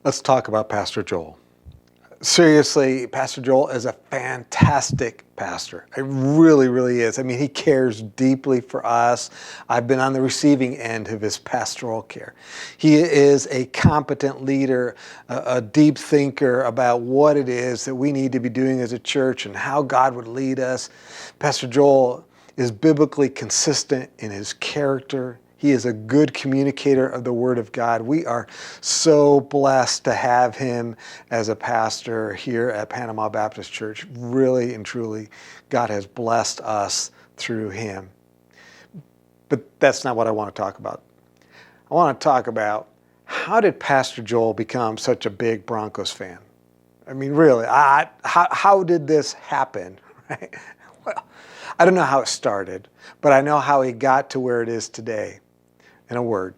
Let's talk about Pastor Joel. Seriously, Pastor Joel is a fantastic pastor. It really, really is. I mean, he cares deeply for us. I've been on the receiving end of his pastoral care. He is a competent leader, a deep thinker about what it is that we need to be doing as a church and how God would lead us. Pastor Joel is biblically consistent in his character. He is a good communicator of the Word of God. We are so blessed to have him as a pastor here at Panama Baptist Church. Really and truly, God has blessed us through him. But that's not what I want to talk about. I want to talk about how did Pastor Joel become such a big Broncos fan? I mean, really, how did this happen? Right? Well, I don't know how it started, but I know how he got to where it is today. In a word,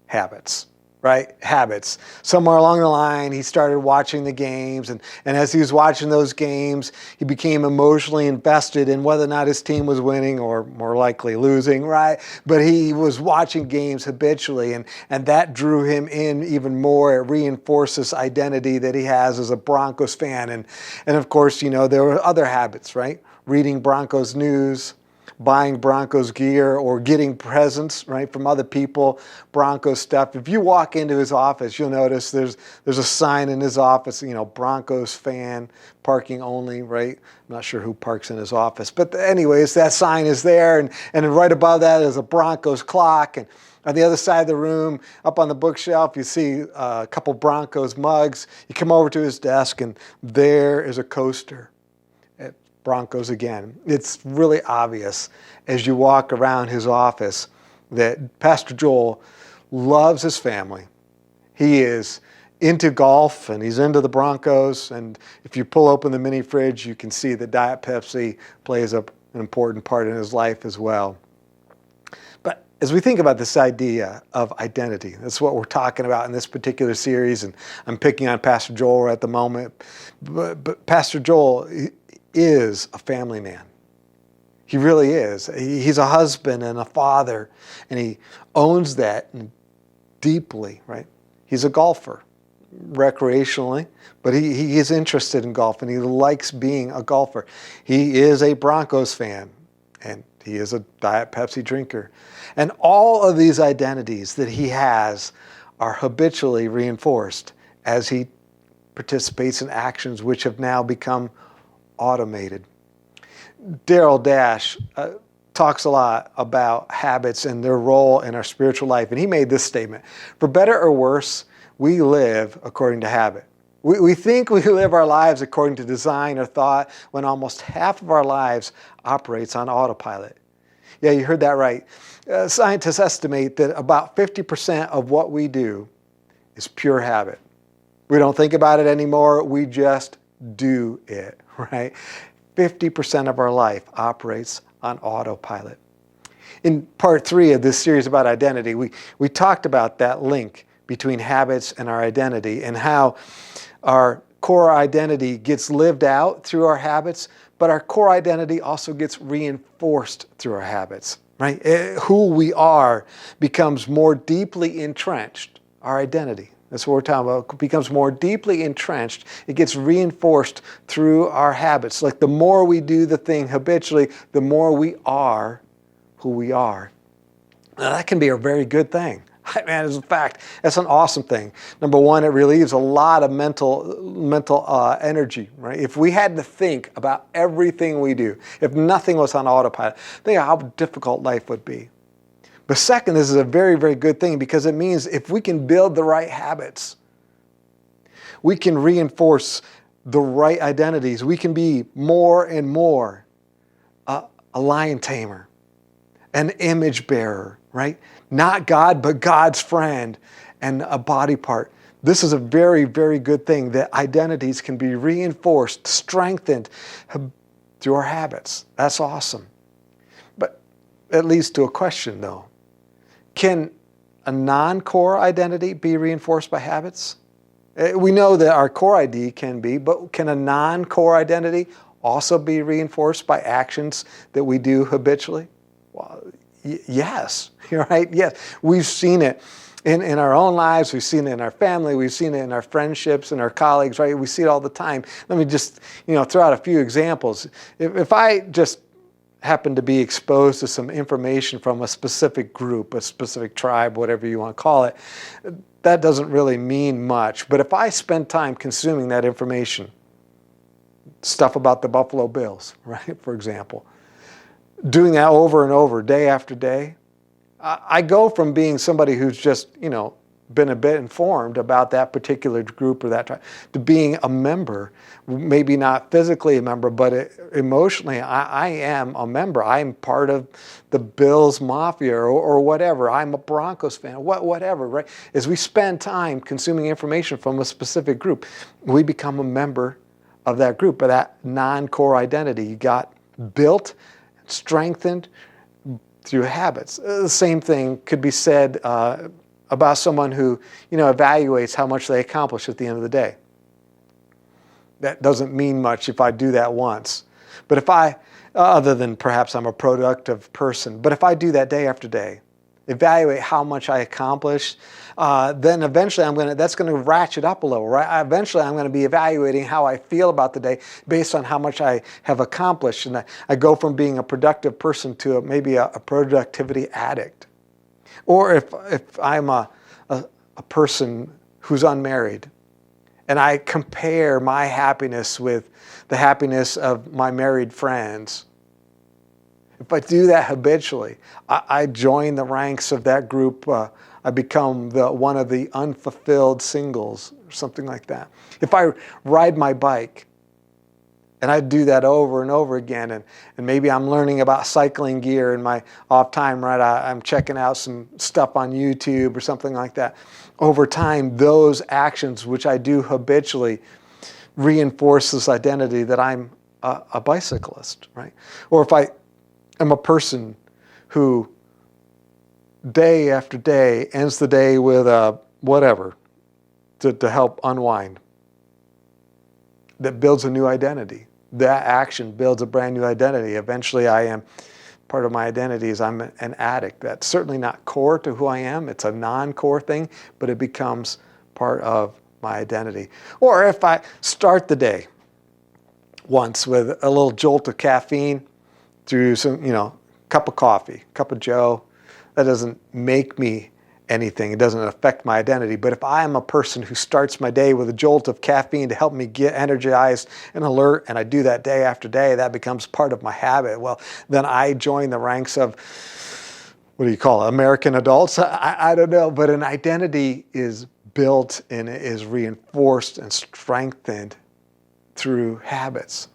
habits, right? Habits. Somewhere along the line, he started watching the games, and as he was watching those games, he became emotionally invested in whether or not his team was winning or more likely losing, right? But he was watching games habitually, and that drew him in even more. It reinforced this identity that he has as a Broncos fan. And of course, you know, there were other habits, right? Reading Broncos news, buying Broncos gear, or getting presents, right, from other people, Broncos stuff. If you walk into his office, you'll notice there's a sign in his office, you know, Broncos fan, parking only, right? I'm not sure who parks in his office, but anyways, that sign is there, and right above that is a Broncos clock, and on the other side of the room, up on the bookshelf, you see a couple Broncos mugs. You come over to his desk, and there is a coaster. Broncos again. It's really obvious as you walk around his office that Pastor Joel loves his family. He is into golf and he's into the Broncos. And if you pull open the mini fridge, you can see that Diet Pepsi plays an important part in his life as well. But as we think about this idea of identity, that's what we're talking about in this particular series. And I'm picking on Pastor Joel at the moment. But Pastor Joel is a family man. He really is. He's a husband and a father, and he owns that deeply, right? He's a golfer, recreationally, but he is interested in golf, and he likes being a golfer. He is a Broncos fan, and he is a Diet Pepsi drinker. And all of these identities that he has are habitually reinforced as he participates in actions which have now become automated. Daryl Dash talks a lot about habits and their role in our spiritual life, and he made this statement: for better or worse, we live according to habit. We think we live our lives according to design or thought when almost half of our lives operates on autopilot. Yeah, you heard that right. Scientists estimate that about 50% of what we do is pure habit. We don't think about it anymore, we just do it, right? 50% of our life operates on autopilot. In part 3 of this series about identity, we talked about that link between habits and our identity and how our core identity gets lived out through our habits, but our core identity also gets reinforced through our habits, right? Who we are becomes more deeply entrenched, our identity. That's what we're talking about. It becomes more deeply entrenched. It gets reinforced through our habits. Like the more we do the thing habitually, the more we are who we are. Now that can be a very good thing. Man, as a fact, that's an awesome thing. Number one, it relieves a lot of mental energy, right? If we had to think about everything we do, if nothing was on autopilot, think how difficult life would be. But second, this is a very, very good thing because it means if we can build the right habits, we can reinforce the right identities. We can be more and more a lion tamer, an image bearer, right? Not God, but God's friend and a body part. This is a very, very good thing that identities can be reinforced, strengthened through our habits. That's awesome. But it leads to a question though. Can a non-core identity be reinforced by habits? We know that our core ID can be, but can a non-core identity also be reinforced by actions that we do habitually? Well, yes, right? Yes, we've seen it in our own lives. We've seen it in our family. We've seen it in our friendships and our colleagues, right? We see it all the time. Let me just, throw out a few examples. If I just happen to be exposed to some information from a specific group, a specific tribe, whatever you want to call it, that doesn't really mean much. But if I spend time consuming that information, stuff about the Buffalo Bills, right, for example, doing that over and over, day after day, I go from being somebody who's just, been a bit informed about that particular group or that tribe to being a member, maybe not physically a member, but emotionally, I am a member. I'm part of the Bills Mafia or whatever. I'm a Broncos fan, whatever, right? As we spend time consuming information from a specific group, we become a member of that group, of that non-core identity. You got built, strengthened through habits. The same thing could be said about someone who, evaluates how much they accomplish at the end of the day. That doesn't mean much if I do that once. But if I, other than perhaps I'm a productive person, but if I do that day after day, evaluate how much I accomplish, then eventually that's going to ratchet up a little, right? Eventually I'm going to be evaluating how I feel about the day based on how much I have accomplished. And I go from being a productive person to maybe a productivity addict. Or if I'm a person who's unmarried and I compare my happiness with the happiness of my married friends, if I do that habitually, I join the ranks of that group. I become one of the unfulfilled singles or something like that. If I ride my bike, and I do that over and over again, and maybe I'm learning about cycling gear in my off time, right? I'm checking out some stuff on YouTube or something like that. Over time, those actions, which I do habitually, reinforce this identity that I'm a bicyclist, right? Or if I am a person who day after day ends the day with whatever to help unwind, that builds a new identity. That action builds a brand new identity. Eventually part of my identity is I'm an addict. That's certainly not core to who I am. It's a non-core thing, but it becomes part of my identity. Or if I start the day once with a little jolt of caffeine through some, cup of coffee, cup of joe, that doesn't make me anything. It doesn't affect my identity. But if I am a person who starts my day with a jolt of caffeine to help me get energized and alert, and I do that day after day, that becomes part of my habit. Well, then I join the ranks of, what do you call it, American adults? I don't know, but an identity is built and is reinforced and strengthened through habits.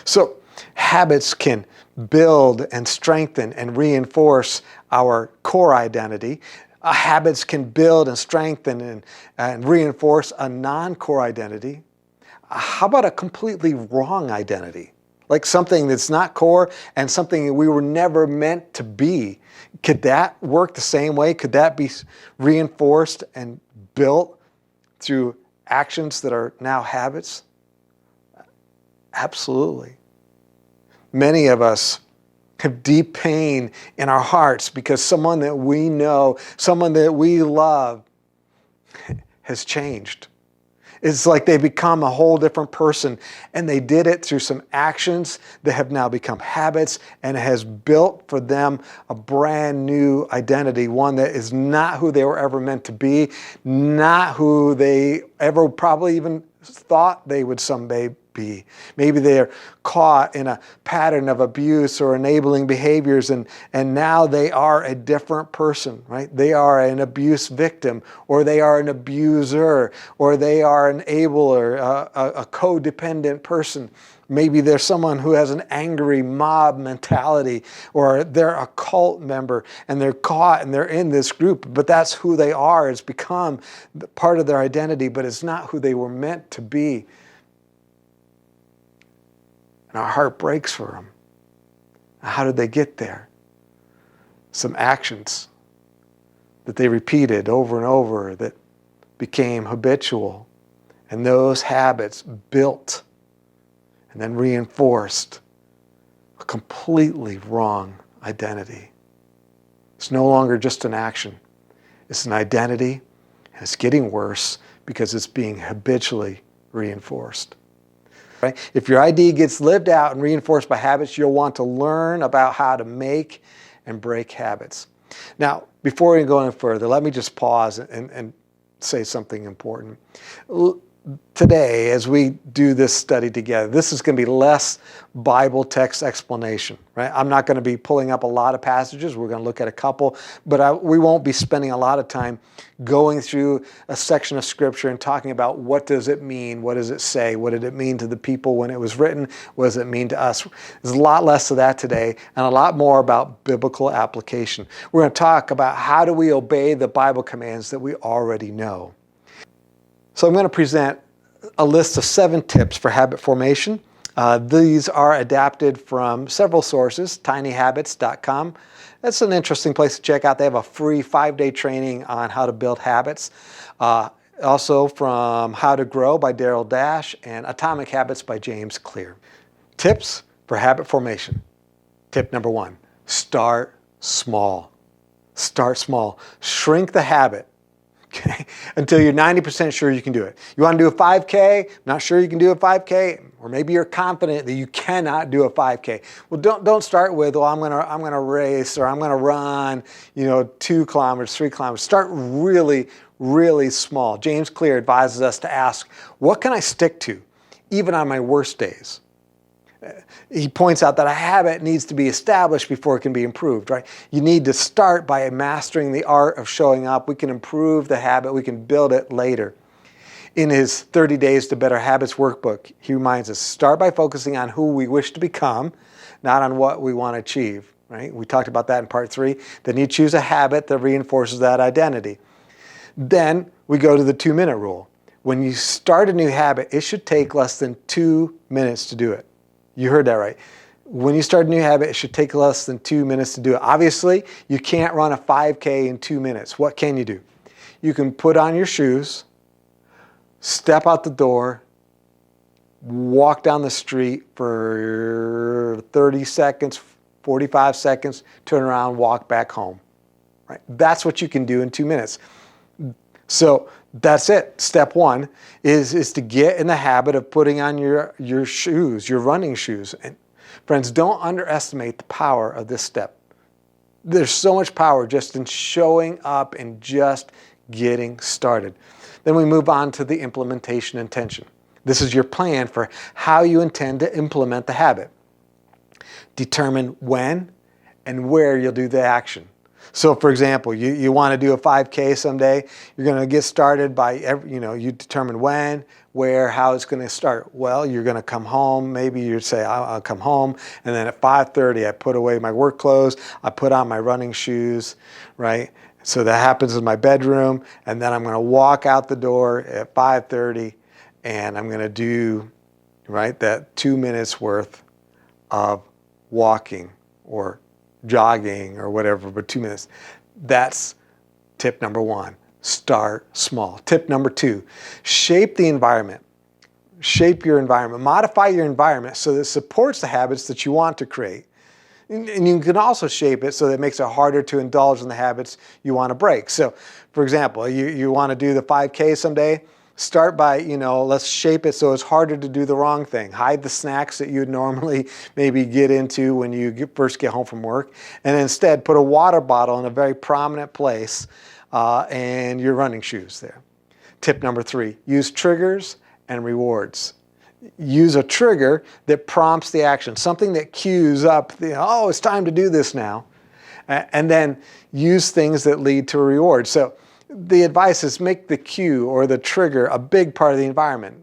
So habits can build and strengthen and reinforce our core identity. Habits can build and strengthen and reinforce a non-core identity. How about a completely wrong identity? Like something that's not core and something we were never meant to be. Could that work the same way? Could that be reinforced and built through actions that are now habits? Absolutely. Many of us have deep pain in our hearts because someone that we know, someone that we love, has changed. It's like they become a whole different person, and they did it through some actions that have now become habits, and it has built for them a brand new identity, one that is not who they were ever meant to be, not who they ever probably even thought they would someday be. Maybe they're caught in a pattern of abuse or enabling behaviors, and now they are a different person, right? They are an abuse victim, or they are an abuser, or they are an enabler, a codependent person. Maybe they're someone who has an angry mob mentality, or they're a cult member and they're caught and they're in this group, but that's who they are. It's become part of their identity, but it's not who they were meant to be. And our heart breaks for them. How did they get there? Some actions that they repeated over and over that became habitual. And those habits built and then reinforced a completely wrong identity. It's no longer just an action. It's an identity, and it's getting worse because it's being habitually reinforced. Right? If your ID gets lived out and reinforced by habits, you'll want to learn about how to make and break habits. Now, before we go any further, let me just pause and say something important. Today, as we do this study together, this is going to be less Bible text explanation, right? I'm not going to be pulling up a lot of passages. We're going to look at a couple, but we won't be spending a lot of time going through a section of Scripture and talking about what does it mean, what does it say, what did it mean to the people when it was written, what does it mean to us. There's a lot less of that today and a lot more about biblical application. We're going to talk about how do we obey the Bible commands that we already know. So I'm going to present a list of 7 tips for habit formation. These are adapted from several sources, tinyhabits.com. That's an interesting place to check out. They have a free 5-day training on how to build habits. Also from How to Grow by Daryl Dash and Atomic Habits by James Clear. Tips for habit formation. Tip number 1, start small. Start small. Shrink the habit. Okay, until you're 90% sure you can do it. You want to do a 5K, not sure you can do a 5K, or maybe you're confident that you cannot do a 5K. Well, don't start with, well, I'm gonna race or I'm gonna run, 2 kilometers, 3 kilometers. Start really, really small. James Clear advises us to ask, what can I stick to, even on my worst days? He points out that a habit needs to be established before it can be improved, right? You need to start by mastering the art of showing up. We can improve the habit. We can build it later. In his 30 Days to Better Habits workbook, he reminds us, start by focusing on who we wish to become, not on what we want to achieve, right? We talked about that in part 3. Then you choose a habit that reinforces that identity. Then we go to the 2-minute rule. When you start a new habit, it should take less than 2 minutes to do it. You heard that right. When you start a new habit, it should take less than 2 minutes to do it. Obviously, you can't run a 5K in 2 minutes. What can you do? You can put on your shoes, step out the door, walk down the street for 30 seconds, 45 seconds, turn around, walk back home. Right? That's what you can do in 2 minutes. So that's it. Step 1 is to get in the habit of putting on your shoes, your running shoes. And friends, don't underestimate the power of this step. There's so much power just in showing up and just getting started. Then we move on to the implementation intention. This is your plan for how you intend to implement the habit. Determine when and where you'll do the action. So, for example, you want to do a 5K someday. You're going to get started by, you determine when, where, how it's going to start. Well, you're going to come home. Maybe you say, I'll come home. And then at 5:30, I put away my work clothes. I put on my running shoes, right? So that happens in my bedroom. And then I'm going to walk out the door at 5:30. And I'm going to do, right, that 2 minutes worth of walking or jogging or whatever, but 2 minutes. That's tip number 1. Start small. Tip number 2, shape the environment. Shape your environment. Modify your environment so that it supports the habits that you want to create. And you can also shape it so that it makes it harder to indulge in the habits you want to break. So, for example, you want to do the 5K someday. Start by, let's shape it so it's harder to do the wrong thing. Hide the snacks that you'd normally maybe get into when you first get home from work. And instead, put a water bottle in a very prominent place and your running shoes there. Tip number 3, use triggers and rewards. Use a trigger that prompts the action, something that cues up, oh, it's time to do this now. And then use things that lead to a reward. So the advice is make the cue or the trigger a big part of the environment.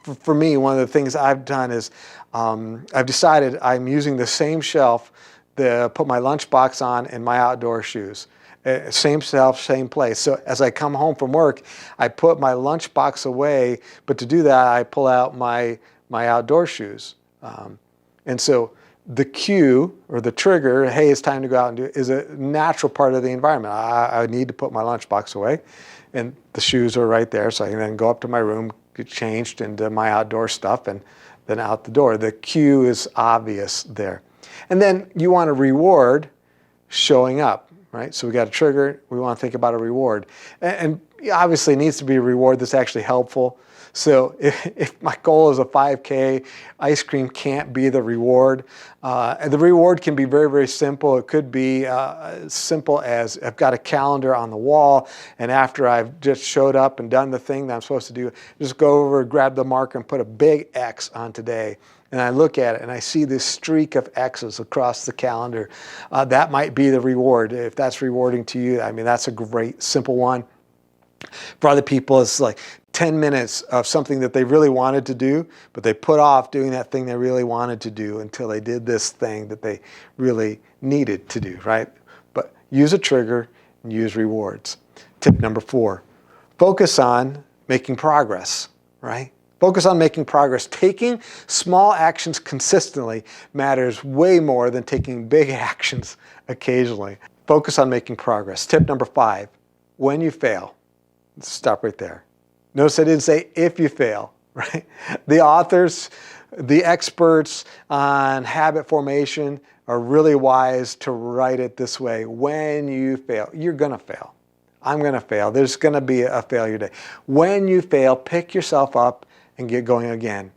For me, one of the things I've done is I've decided I'm using the same shelf to put my lunchbox on and my outdoor shoes. Same shelf, same place. So as I come home from work, I put my lunchbox away, but to do that, I pull out my outdoor shoes. And so the cue or the trigger, hey, it's time to go out and do it, is a natural part of the environment. I need to put my lunchbox away, and the shoes are right there, so I can then go up to my room, get changed into my outdoor stuff, and then out the door. The cue is obvious there. And then you want to reward showing up, right? So we got a trigger, we want to think about a reward. And obviously it needs to be a reward that's actually helpful. So if my goal is a 5K, ice cream can't be the reward. And the reward can be very, very simple. It could be simple as I've got a calendar on the wall, and after I've just showed up and done the thing that I'm supposed to do, just go over, grab the marker, and put a big X on today. And I look at it and I see this streak of X's across the calendar. That might be the reward. If that's rewarding to you, I mean, that's a great, simple one. For other people, it's like 10 minutes of something that they really wanted to do, but they put off doing that thing they really wanted to do until they did this thing that they really needed to do, right? But use a trigger and use rewards. Tip number 4, focus on making progress, right? Focus on making progress. Taking small actions consistently matters way more than taking big actions occasionally. Focus on making progress. Tip number 5, when you fail, stop right there. Notice I didn't say if you fail, right? The authors, the experts on habit formation are really wise to write it this way. When you fail, you're going to fail. I'm going to fail. There's going to be a failure day. When you fail, pick yourself up and get going again.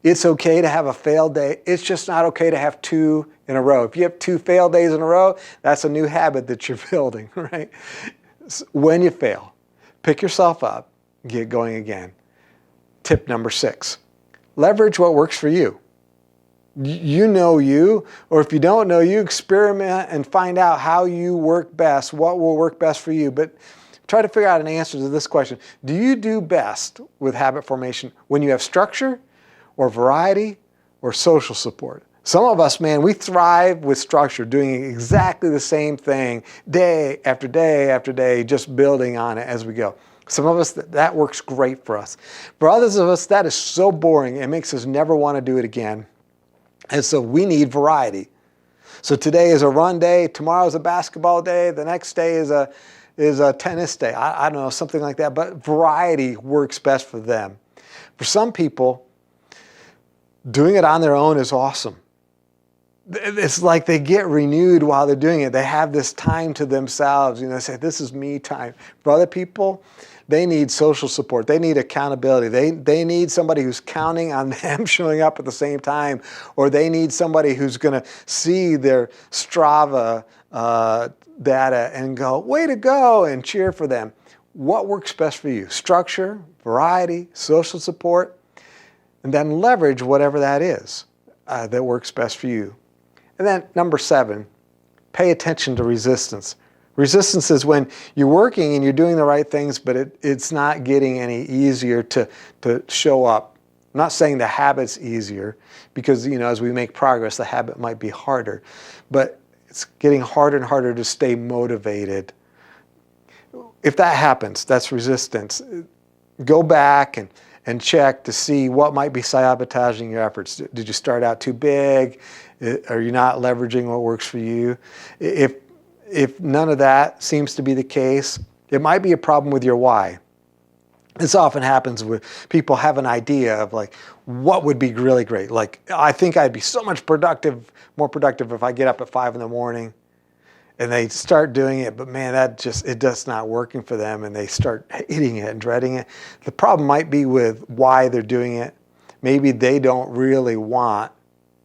It's okay to have a fail day. It's just not okay to have 2 in a row. If you have 2 fail days in a row, that's a new habit that you're building, right? When you fail, pick yourself up, get going again. Tip number 6, leverage what works for you. You know you, or if you don't know you, experiment and find out how you work best, what will work best for you. But try to figure out an answer to this question. Do you do best with habit formation when you have structure or variety or social support? Some of us, man, we thrive with structure, doing exactly the same thing day after day after day, just building on it as we go. Some of us, that works great for us. For others of us, that is so boring, it makes us never want to do it again. And so we need variety. So today is a run day, tomorrow is a basketball day, the next day is a tennis day. I don't know, something like that. But variety works best for them. For some people, doing it on their own is awesome. It's like they get renewed while they're doing it. They have this time to themselves. They say, this is me time. For other people, they need social support. They need accountability. They need somebody who's counting on them showing up at the same time, or they need somebody who's going to see their Strava data and go, way to go, and cheer for them. What works best for you? Structure, variety, social support, and then leverage whatever that is that works best for you. And then number 7, pay attention to resistance. Resistance is when you're working and you're doing the right things, but it's not getting any easier to show up. I'm not saying the habit's easier, because as we make progress, the habit might be harder. But it's getting harder and harder to stay motivated. If that happens, that's resistance. Go back and check to see what might be sabotaging your efforts. Did you start out too big? Are you not leveraging what works for you? If none of that seems to be the case, it might be a problem with your why. This often happens with people have an idea of like, what would be really great? Like, I think I'd be so much more productive if I get up at 5 in the morning. And they start doing it, but man, it does not working for them, and they start hating it and dreading it. The problem might be with why they're doing it. Maybe they don't really want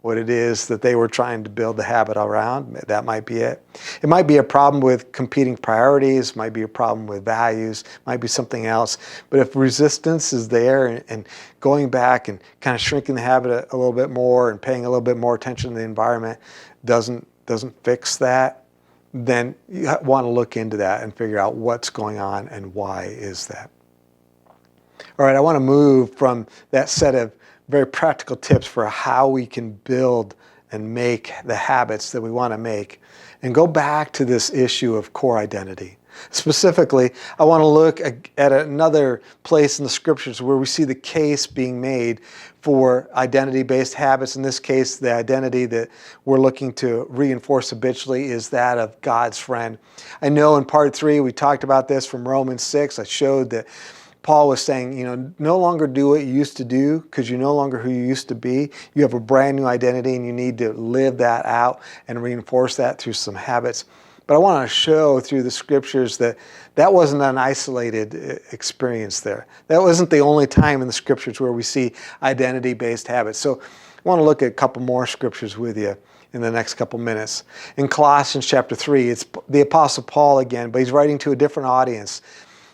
what it is that they were trying to build the habit around. That might be it. It might be a problem with competing priorities, might be a problem with values, might be something else. But if resistance is there and going back and kind of shrinking the habit a little bit more and paying a little bit more attention to the environment doesn't fix that, then you want to look into that and figure out what's going on and why is that. All right, I want to move from that set of very practical tips for how we can build and make the habits that we want to make, and go back to this issue of core identity. Specifically, I want to look at another place in the scriptures where we see the case being made for identity-based habits. In this case, the identity that we're looking to reinforce habitually is that of God's friend. I know in part 3 we talked about this from Romans 6. I showed that Paul was saying, no longer do what you used to do, because you're no longer who you used to be. You have a brand new identity and you need to live that out and reinforce that through some habits. But I want to show through the scriptures that that wasn't an isolated experience there. That wasn't the only time in the scriptures where we see identity-based habits. So I want to look at a couple more scriptures with you in the next couple minutes. In Colossians chapter 3, it's the Apostle Paul again, but he's writing to a different audience.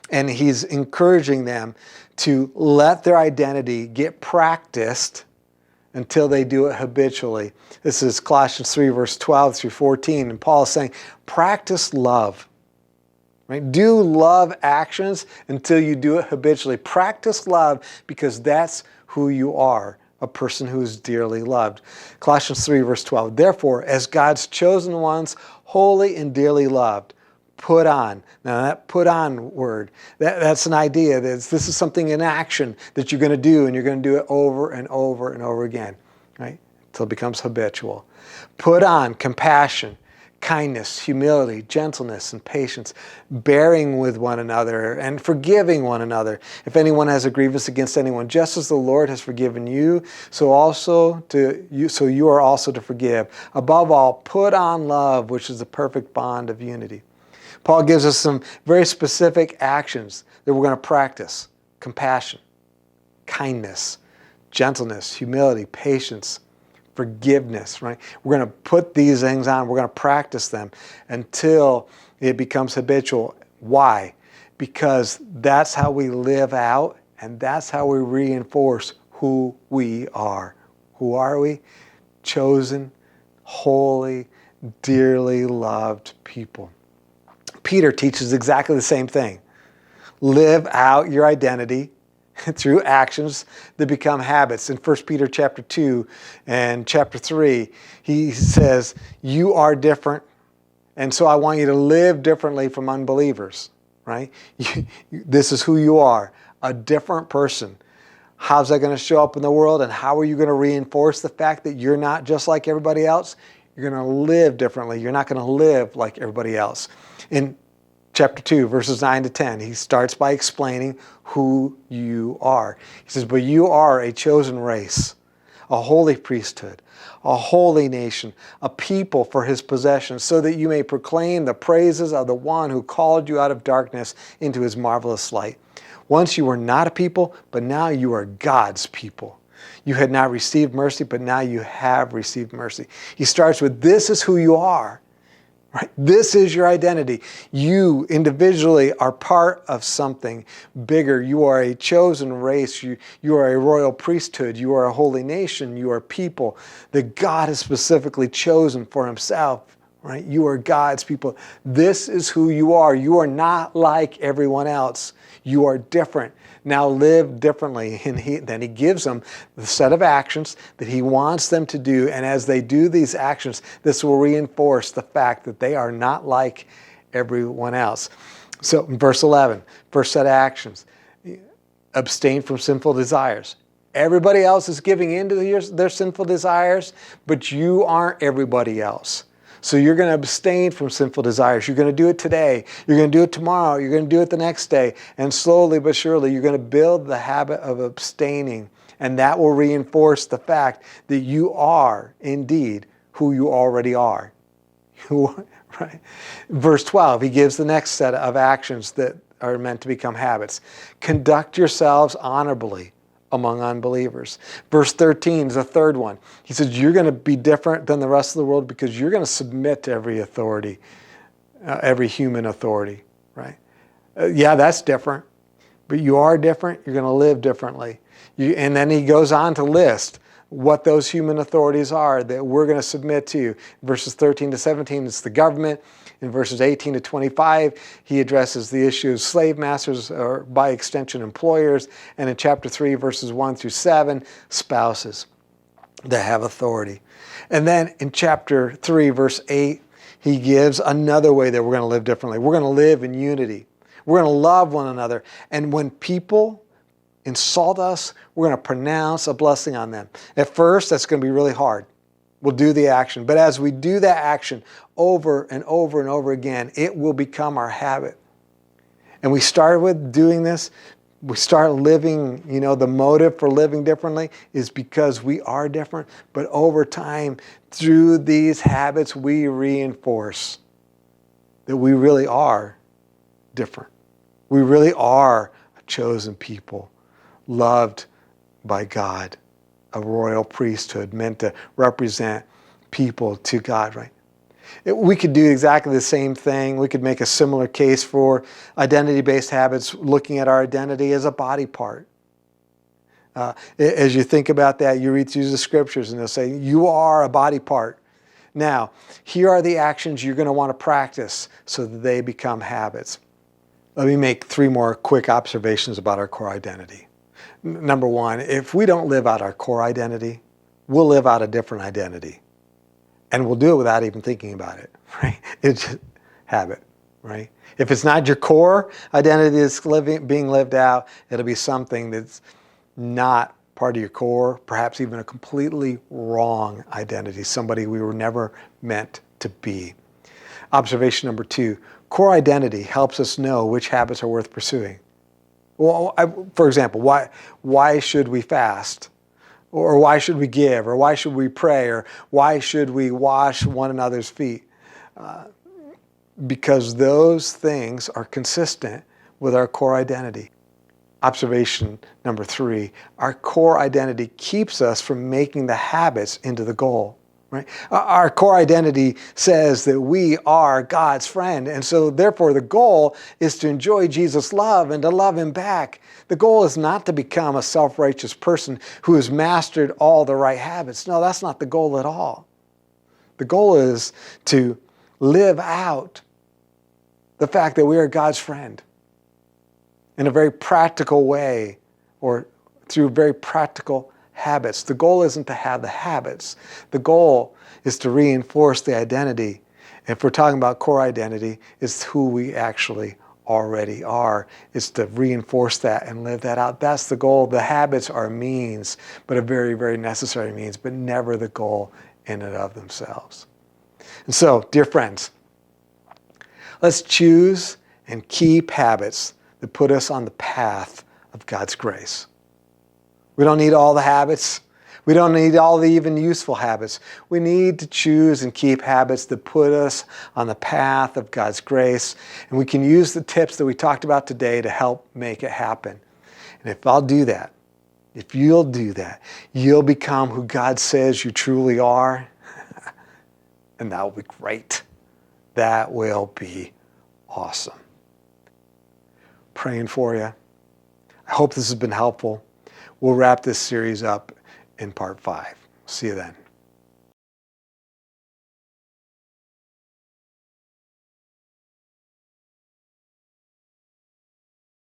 And he's encouraging them to let their identity get practiced until they do it habitually. This is Colossians 3, verse 12 through 14. And Paul is saying, practice love. Right? Do love actions until you do it habitually. Practice love because that's who you are, a person who is dearly loved. Colossians 3, verse 12. Therefore, as God's chosen ones, holy and dearly loved, put on. Now that put on word, that's an idea. This is something in action that you're going to do, and you're going to do it over and over and over again, right? Until it becomes habitual. Put on compassion, kindness, humility, gentleness, and patience, bearing with one another and forgiving one another. If anyone has a grievance against anyone, just as the Lord has forgiven you, so you are also to forgive. Above all, put on love, which is the perfect bond of unity. Paul gives us some very specific actions that we're going to practice. Compassion, kindness, gentleness, humility, patience, forgiveness, right? We're going to put these things on. We're going to practice them until it becomes habitual. Why? Because that's how we live out, and that's how we reinforce who we are. Who are we? Chosen, holy, dearly loved people. Peter teaches exactly the same thing. Live out your identity through actions that become habits. In 1 Peter chapter 2 and chapter 3, he says, you are different, and so I want you to live differently from unbelievers, right? This is who you are, a different person. How's that going to show up in the world, and how are you going to reinforce the fact that you're not just like everybody else? You're going to live differently. You're not going to live like everybody else. In chapter 2, verses 9 to 10, he starts by explaining who you are. He says, but you are a chosen race, a holy priesthood, a holy nation, a people for his possession, so that you may proclaim the praises of the one who called you out of darkness into his marvelous light. Once you were not a people, but now you are God's people. You had not received mercy, but now you have received mercy. He starts with, this is who you are. Right? This is your identity. You individually are part of something bigger. You are a chosen race. You are a royal priesthood. You are a holy nation. You are people that God has specifically chosen for himself. Right? You are God's people. This is who you are. You are not like everyone else. You are different. Now live differently. And then he gives them the set of actions that he wants them to do. And as they do these actions, this will reinforce the fact that they are not like everyone else. So in verse 11, first set of actions, abstain from sinful desires. Everybody else is giving in to their sinful desires, but you aren't everybody else. So you're going to abstain from sinful desires. You're going to do it today. You're going to do it tomorrow. You're going to do it the next day. And slowly but surely, you're going to build the habit of abstaining. And that will reinforce the fact that you are indeed who you already are. Right? Verse 12, he gives the next set of actions that are meant to become habits. Conduct yourselves honorably among unbelievers. Verse 13 is the third one. He says, you're going to be different than the rest of the world because you're going to submit to every authority, every human authority, right? Yeah, that's different, but you are different. You're going to live differently. And then he goes on to list what those human authorities are that we're going to submit to. Verses 13 to 17, it's the government. In verses 18 to 25, he addresses the issue of slave masters, or by extension, employers. And in chapter 3, verses 1 through 7, spouses that have authority. And then in chapter 3, verse 8, he gives another way that we're going to live differently. We're going to live in unity. We're going to love one another. And when people insult us, we're going to pronounce a blessing on them. At first, that's going to be really hard. We'll do the action. But as we do that action over and over and over again, it will become our habit. And we start with doing this. We start living, the motive for living differently is because we are different. But over time, through these habits, we reinforce that we really are different. We really are a chosen people, loved by God, a royal priesthood meant to represent people to God, right? We could do exactly the same thing. We could make a similar case for identity-based habits, looking at our identity as a body part. As you think about that, you read through the scriptures and they'll say, you are a body part. Now, here are the actions you're going to want to practice so that they become habits. Let me make 3 more quick observations about our core identity. Number 1, if we don't live out our core identity, we'll live out a different identity. And we'll do it without even thinking about it, right? It's just habit, right? If it's not your core identity that's being lived out, it'll be something that's not part of your core, perhaps even a completely wrong identity, somebody we were never meant to be. Observation number 2, core identity helps us know which habits are worth pursuing. Well, for example, why should we fast? Or why should we give? Or why should we pray? Or why should we wash one another's feet? Because those things are consistent with our core identity. Observation number 3, our core identity keeps us from making the habits into the goal. Right? Our core identity says that we are God's friend, and so therefore the goal is to enjoy Jesus' love and to love Him back. The goal is not to become a self-righteous person who has mastered all the right habits. No, that's not the goal at all. The goal is to live out the fact that we are God's friend in a very practical way, or through very practical habits. The goal isn't to have the habits. The goal is to reinforce the identity. And if we're talking about core identity, it's who we actually already are. It's to reinforce that and live that out. That's the goal. The habits are a means, but a very, very necessary means, but never the goal in and of themselves. And so, dear friends, let's choose and keep habits that put us on the path of God's grace. We don't need all the habits. We don't need all the even useful habits. We need to choose and keep habits that put us on the path of God's grace. And we can use the tips that we talked about today to help make it happen. And if I'll do that, if you'll do that, you'll become who God says you truly are. And that will be great. That will be awesome. Praying for you. I hope this has been helpful. We'll wrap this series up in part 5. See you then.